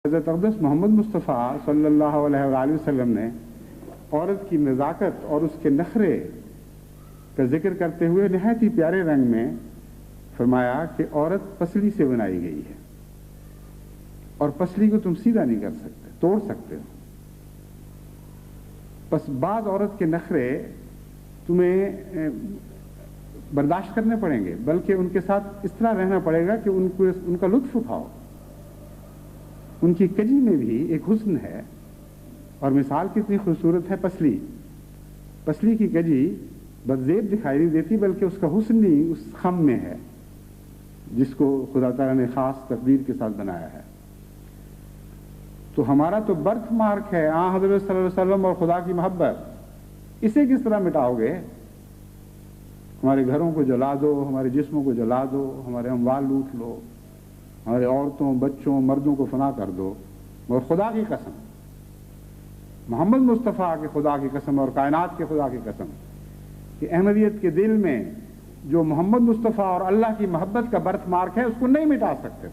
حضرت اقدس محمد مصطفیٰ صلی اللہ علیہ وآلہ وسلم نے عورت کی نزاکت اور اس کے نخرے کا ذکر کرتے ہوئے نہایت ہی پیارے رنگ میں فرمایا کہ عورت پسلی سے بنائی گئی ہے اور پسلی کو تم سیدھا نہیں کر سکتے، توڑ سکتے ہو، بس بعض عورت کے نخرے تمہیں برداشت کرنے پڑیں گے، بلکہ ان کے ساتھ اس طرح رہنا پڑے گا کہ ان کا لطف اٹھاؤ۔ ان کی کجی میں بھی ایک حسن ہے، اور مثال کتنی خوبصورت ہے پسلی کی کجی بدزیب دکھائی نہیں دیتی، بلکہ اس کا حسن ہی اس خم میں ہے جس کو خدا تعالیٰ نے خاص تقدیر کے ساتھ بنایا ہے۔ تو ہمارا تو برتھ مارک ہے حضرت صلی اللہ علیہ وسلم اور خدا کی محبت، اسے کس طرح مٹاؤ گے؟ ہمارے گھروں کو جلا دو، ہمارے جسموں کو جلا دو، ہمارے اموال لوٹ لو، ہمارے عورتوں، بچوں، مردوں کو فنا کر دو، مگر خدا کی قسم، محمد مصطفیٰ کے خدا کی قسم اور کائنات کے خدا کی قسم کہ احمدیت کے دل میں جو محمد مصطفیٰ اور اللہ کی محبت کا برتھ مارک ہے اس کو نہیں مٹا سکتے۔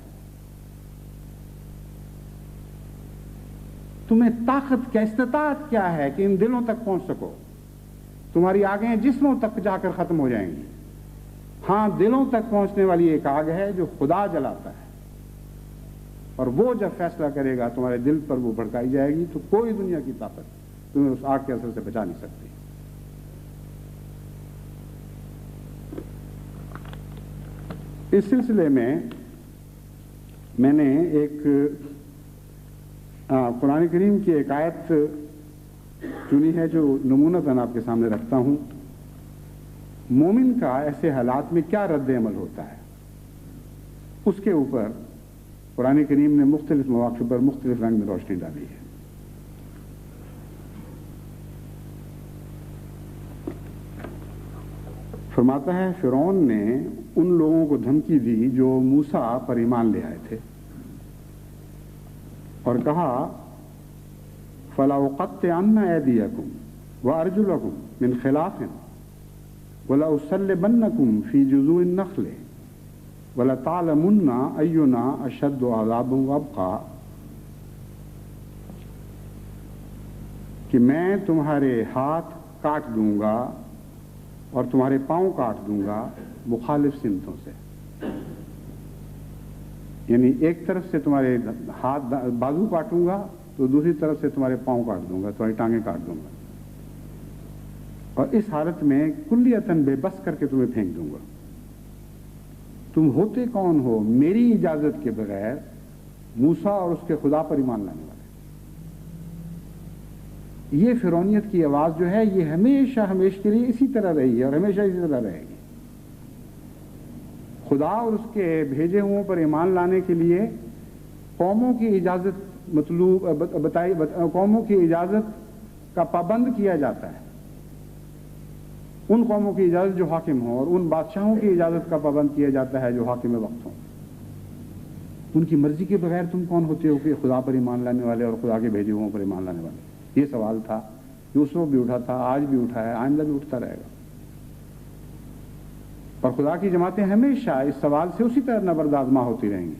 تمہیں طاقت کیا، استطاعت کیا ہے کہ ان دلوں تک پہنچ سکو؟ تمہاری آگیں جسموں تک جا کر ختم ہو جائیں گی، ہاں دلوں تک پہنچنے والی ایک آگ ہے جو خدا جلاتا ہے، اور وہ جب فیصلہ کرے گا تمہارے دل پر وہ بھڑکائی جائے گی تو کوئی دنیا کی طاقت تمہیں اس آگ کے اثر سے بچا نہیں سکتی۔ اس سلسلے میں نے ایک قرآن کریم کی ایک آیت چنی ہے جو نمونتاً آپ کے سامنے رکھتا ہوں۔ مومن کا ایسے حالات میں کیا رد عمل ہوتا ہے، اس کے اوپر قرآن کریم نے مختلف مواقع پر مختلف رنگ میں روشنی ڈالی ہے۔ فرماتا ہے فرعون نے ان لوگوں کو دھمکی دی جو موسیٰ پر ایمان لے آئے تھے، اور کہا فَلَأُقَطِّعَنَّ أَيْدِيَكُمْ وَأَرْجُلَكُمْ مِنْ خِلَافٍ وَلَأُصَلِّبَنَّكُمْ فِي جُذُوعِ النَّخْلِ وَلَتَعْلَمُنَّ أَيُّنَا أَشَدُّ عَذَابًا وَأَبْقَىٰ، کہ میں تمہارے ہاتھ کاٹ دوں گا اور تمہارے پاؤں کاٹ دوں گا مخالف سمتوں سے، یعنی ایک طرف سے تمہارے ہاتھ بازو کاٹوں گا تو دوسری طرف سے تمہارے پاؤں کاٹ دوں گا، تمہاری ٹانگیں کاٹ دوں گا، اور اس حالت میں کلیتاً بے بس کر کے تمہیں پھینک دوں گا۔ تم ہوتے کون ہو میری اجازت کے بغیر موسیٰ اور اس کے خدا پر ایمان لانے والے؟ یہ فرعونیت کی آواز جو ہے یہ ہمیشہ ہمیشہ کے لیے اسی طرح رہی ہے اور ہمیشہ اسی طرح رہے گی۔ خدا اور اس کے بھیجے ہوئوں پر ایمان لانے کے لیے قوموں کی اجازت قوموں کی اجازت کا پابند کیا جاتا ہے، ان قوموں کی اجازت جو حاکم ہوں، اور ان بادشاہوں کی اجازت کا پابند کیا جاتا ہے جو حاکم وقت ہوں۔ ان کی مرضی کے بغیر تم کون ہوتے ہو کہ خدا پر ایمان لانے والے اور خدا کے بھیجے ہوئوں پر ایمان لانے والے؟ یہ سوال تھا جو اس وقت بھی اٹھا تھا، آج بھی اٹھا ہے، آئندہ بھی اٹھتا رہے گا، اور خدا کی جماعتیں ہمیشہ اس سوال سے اسی طرح نبرد آزما ہوتی رہیں گی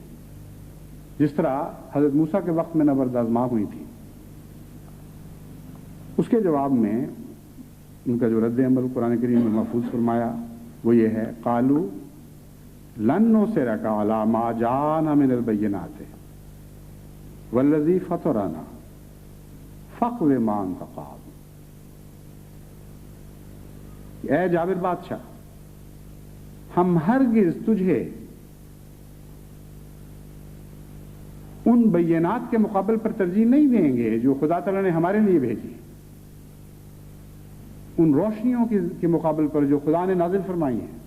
جس طرح حضرت موسیٰ کے وقت میں نبرد آزما ہوئی تھی۔ اس کے جواب میں ان کا جو رد عمل قرآن کریم میں محفوظ فرمایا وہ یہ ہے قالوا لن نؤثرک علی ما جاءنا من البینات والذی فطرنا فاقض ما انت قاض۔ اے جابر بادشاہ، ہم ہرگز تجھے ان بینات کے مقابل پر ترجیح نہیں دیں گے جو خدا تعالیٰ نے ہمارے لیے بھیجی، ان روشنیوں کے مقابل پر جو خدا نے نازل فرمائی ہیں،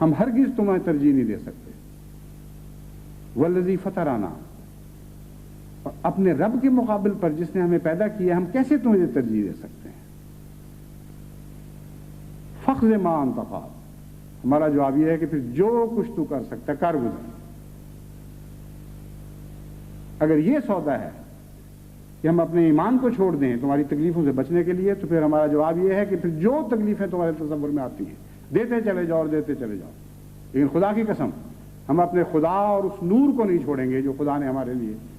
ہم ہرگز تمہیں ترجیح نہیں دے سکتے۔ والذی فطرنا، اور اپنے رب کے مقابل پر جس نے ہمیں پیدا کیا ہم کیسے تمہیں ترجیح دے سکتے ہیں؟ فاقض ما انت قاض، ہمارا جواب یہ ہے کہ پھر جو کچھ تو کر سکتا کر گزر۔ اگر یہ سودا ہے کہ ہم اپنے ایمان کو چھوڑ دیں تمہاری تکلیفوں سے بچنے کے لیے، تو پھر ہمارا جواب یہ ہے کہ پھر جو تکلیفیں تمہارے تصور میں آتی ہیں دیتے چلے جاؤ اور دیتے چلے جاؤ، لیکن خدا کی قسم ہم اپنے خدا اور اس نور کو نہیں چھوڑیں گے جو خدا نے ہمارے لیے